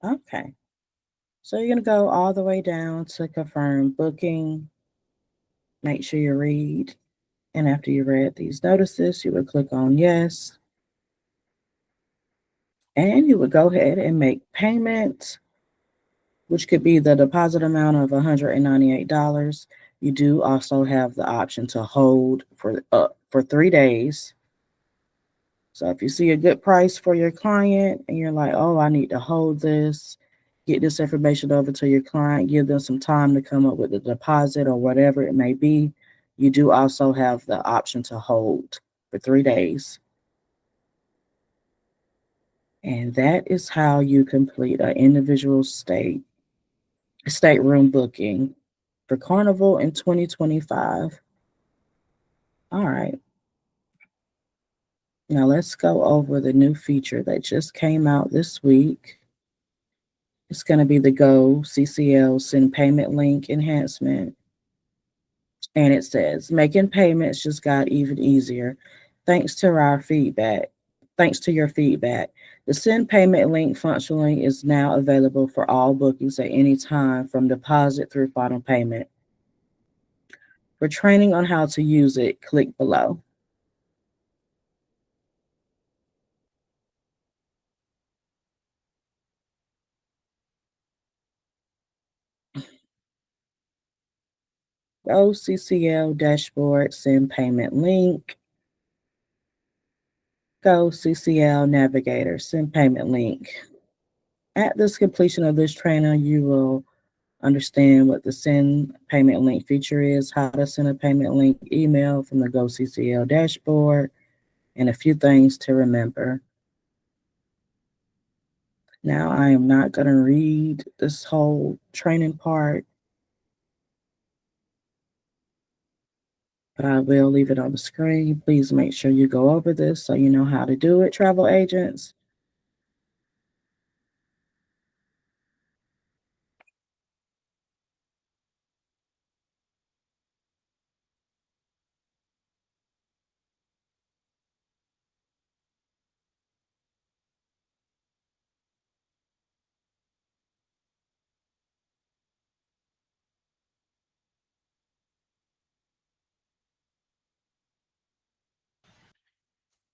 Okay. So you're going to go all the way down to confirm booking. Make sure you read. And after you read these notices, you would click on yes. And you would go ahead and make payment, which could be the deposit amount of $198. You do also have the option to hold for 3 days. So if you see a good price for your client and you're like, oh, I need to hold this, get this information over to your client, give them some time to come up with a deposit or whatever it may be, you do also have the option to hold for 3 days. And that is how you complete an individual stateroom booking for Carnival in 2025. All right. Now let's go over the new feature that just came out this week. It's going to be the GOCCL Send Payment Link enhancement. And it says, making payments just got even easier thanks to our feedback. Thanks to your feedback. The Send Payment Link functionally is now available for all bookings at any time from deposit through final payment. For training on how to use it, click below. GOCCL Dashboard Send Payment Link. GOCCL Navigator Send Payment Link. At this completion of this training, you will understand what the Send Payment Link feature is, how to send a payment link email from the GoCCL dashboard, and a few things to remember. Now, I am not going to read this whole training part, but I will leave it on the screen. Please make sure you go over this so you know how to do it, travel agents.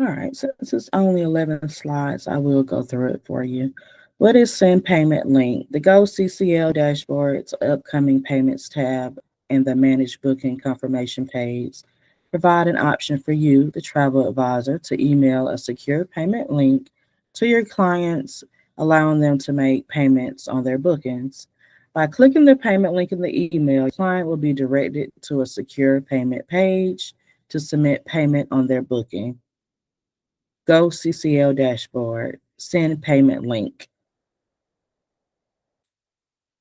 All right, since it's only 11 slides, I will go through it for you. What is Send Payment Link? The GoCCL dashboard's upcoming payments tab and the Manage Booking Confirmation page provide an option for you, the travel advisor, to email a secure payment link to your clients, allowing them to make payments on their bookings. By clicking the payment link in the email, your client will be directed to a secure payment page to submit payment on their booking. GoCCL dashboard, send payment link.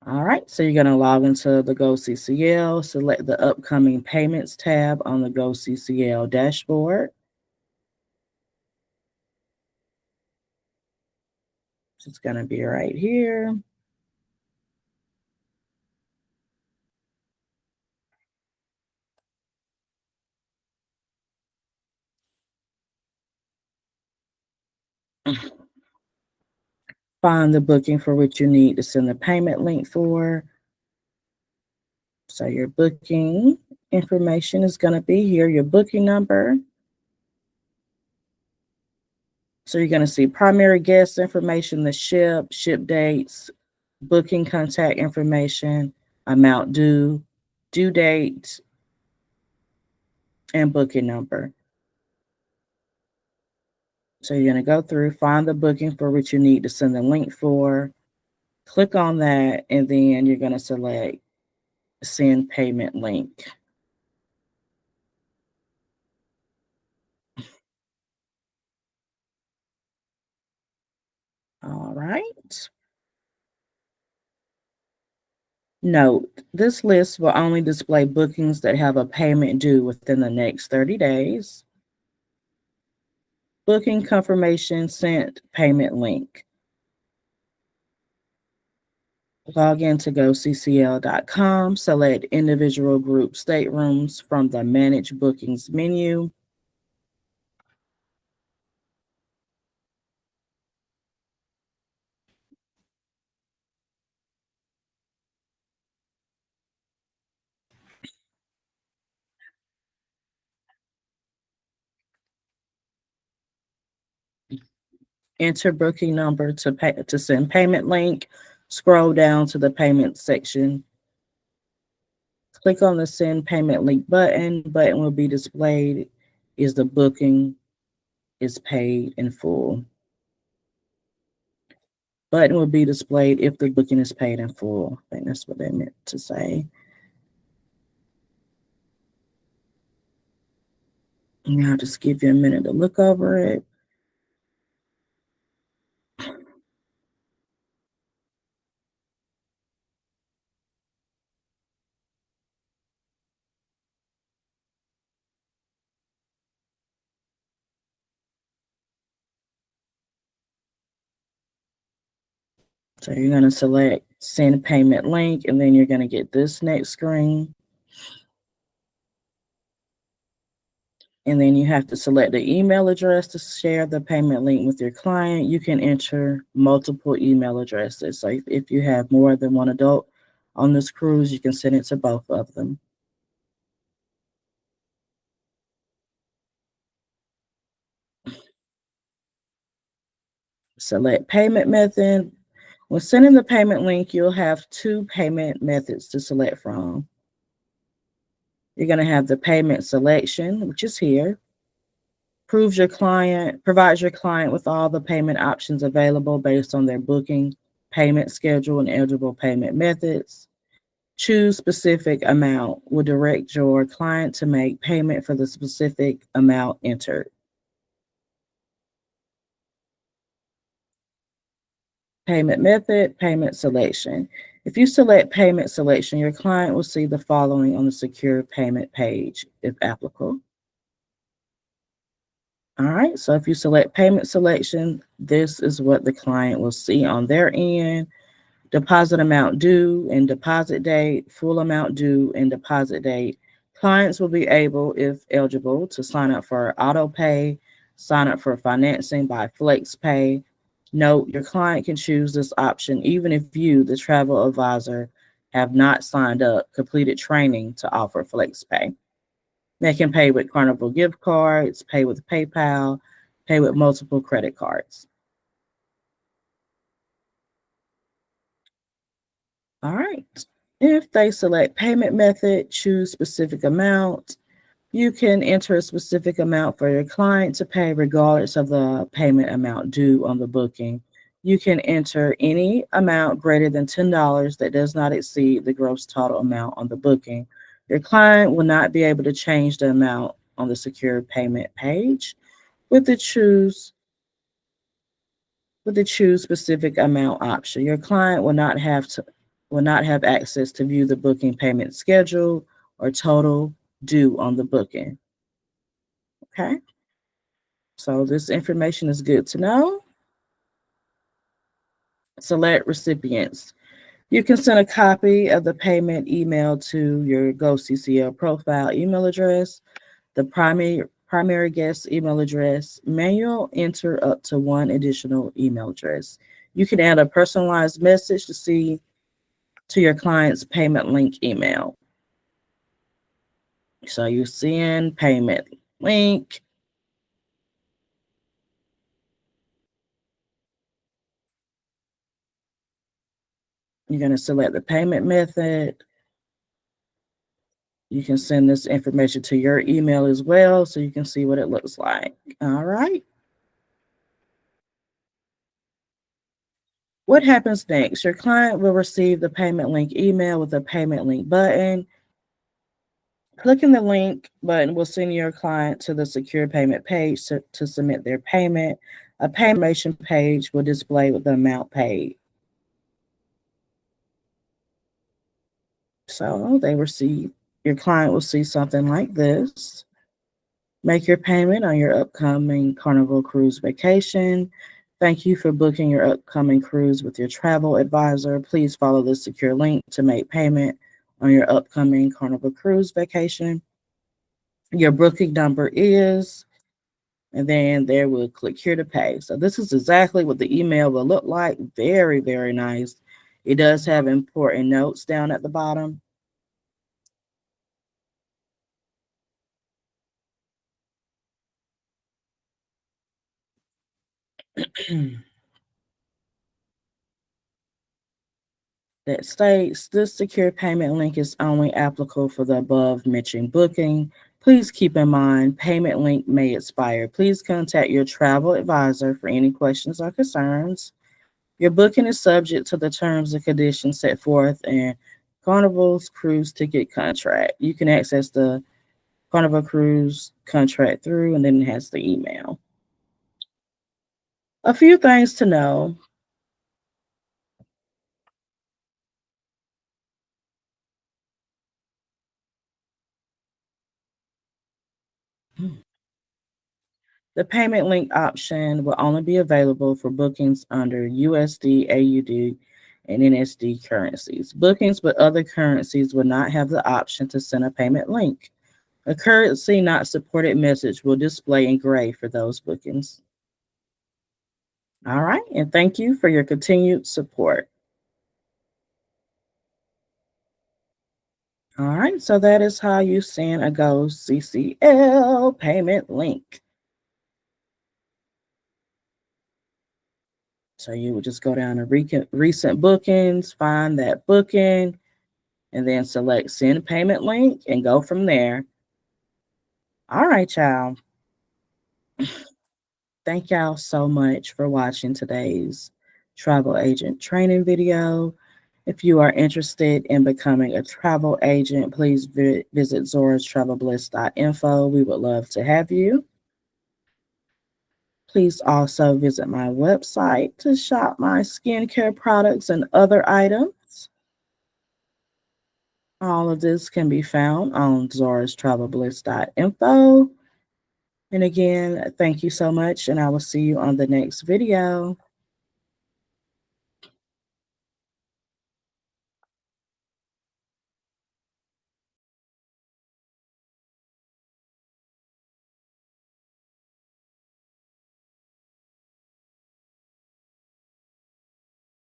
All right, so you're going to log into the GoCCL, select the upcoming payments tab on the GoCCL dashboard. It's going to be right here. Find the booking for which you need to send the payment link for. So your booking information is going to be here, your booking number. So you're going to see primary guest information, the ship dates, booking contact information, amount due, due date, and booking number. So you're going to go through, find the booking for which you need to send the link for, click on that, and then you're going to select send payment link. All right. Note, this list will only display bookings that have a payment due within the next 30 days. Booking confirmation sent payment link. Log in to GoCCL.com, select individual group staterooms from the Manage Bookings menu. enter booking number to send payment link. Scroll down to the payment section. Click on the send payment link button. Button will be displayed is the booking is paid in full. Button will be displayed if the booking is paid in full. I think that's what they meant to say. And I'll just give you a minute to look over it. So you're going to select send payment link, and then you're going to get this next screen. And then you have to select the email address to share the payment link with your client. You can enter multiple email addresses. So if you have more than one adult on this cruise, you can send it to both of them. Select payment method. When sending the payment link, you'll have two payment methods to select from. You're going to have the payment selection, which is here. Provides your client with all the payment options available based on their booking, payment schedule, and eligible payment methods. Choose specific amount will direct your client to make payment for the specific amount entered. Payment method, payment selection. If you select payment selection, your client will see the following on the secure payment page, if applicable. All right, so if you select payment selection, this is what the client will see on their end. Deposit amount due and deposit date, full amount due and deposit date. Clients will be able, if eligible, to sign up for auto pay, sign up for financing by flex pay. Note, your client can choose this option even if you, the travel advisor, have not signed up, completed training to offer flex pay. They can pay with Carnival gift cards, pay with PayPal, pay with multiple credit cards. All right. If they select payment method, choose specific amount. You can enter a specific amount for your client to pay regardless of the payment amount due on the booking. You can enter any amount greater than $10 that does not exceed the gross total amount on the booking. Your client will not be able to change the amount on the secure payment page. With the choose specific amount option, your client will not have access to view the booking payment schedule or total due on the booking. Okay, so this information is good to know. Select recipients. You can send a copy of the payment email to your GOCCL profile email address, the primary guest email address. Manual enter up to one additional email address. You can add a personalized message to your client's payment link email. So you send payment link. You're going to select the payment method. You can send this information to your email as well so you can see what it looks like. All right. What happens next? Your client will receive the payment link email with a payment link button. Clicking the link button will send your client to the secure payment page to submit their payment. A payment information page will display with the amount paid. So your client will see something like this. Make your payment on your upcoming Carnival Cruise vacation. Thank you for booking your upcoming cruise with your travel advisor. Please follow the secure link to make payment on your upcoming Carnival Cruise vacation. Your booking number is, and then there will click here to pay. So this is exactly what the email will look like. Very, very nice. It does have important notes down at the bottom. That states this secure payment link is only applicable for the above mentioned booking. Please keep in mind payment link may expire. Please contact your travel advisor for any questions or concerns. Your booking is subject to the terms and conditions set forth in Carnival's cruise ticket contract. You can access the Carnival Cruise contract through, and then it has the email. A few things to know. The payment link option will only be available for bookings under USD, AUD, and NSD currencies. Bookings with other currencies will not have the option to send a payment link. A currency not supported message will display in gray for those bookings. All right, and thank you for your continued support. All right, so that is how you send a GOCCL payment link. So you would just go down to recent bookings, find that booking, and then select send payment link and go from there. All right, y'all. Thank y'all so much for watching today's travel agent training video. If you are interested in becoming a travel agent, please visit zorastravelbliss.info. We would love to have you. Please also visit my website to shop my skincare products and other items. All of this can be found on zorastravelbliss.info. And again, thank you so much, and I will see you on the next video.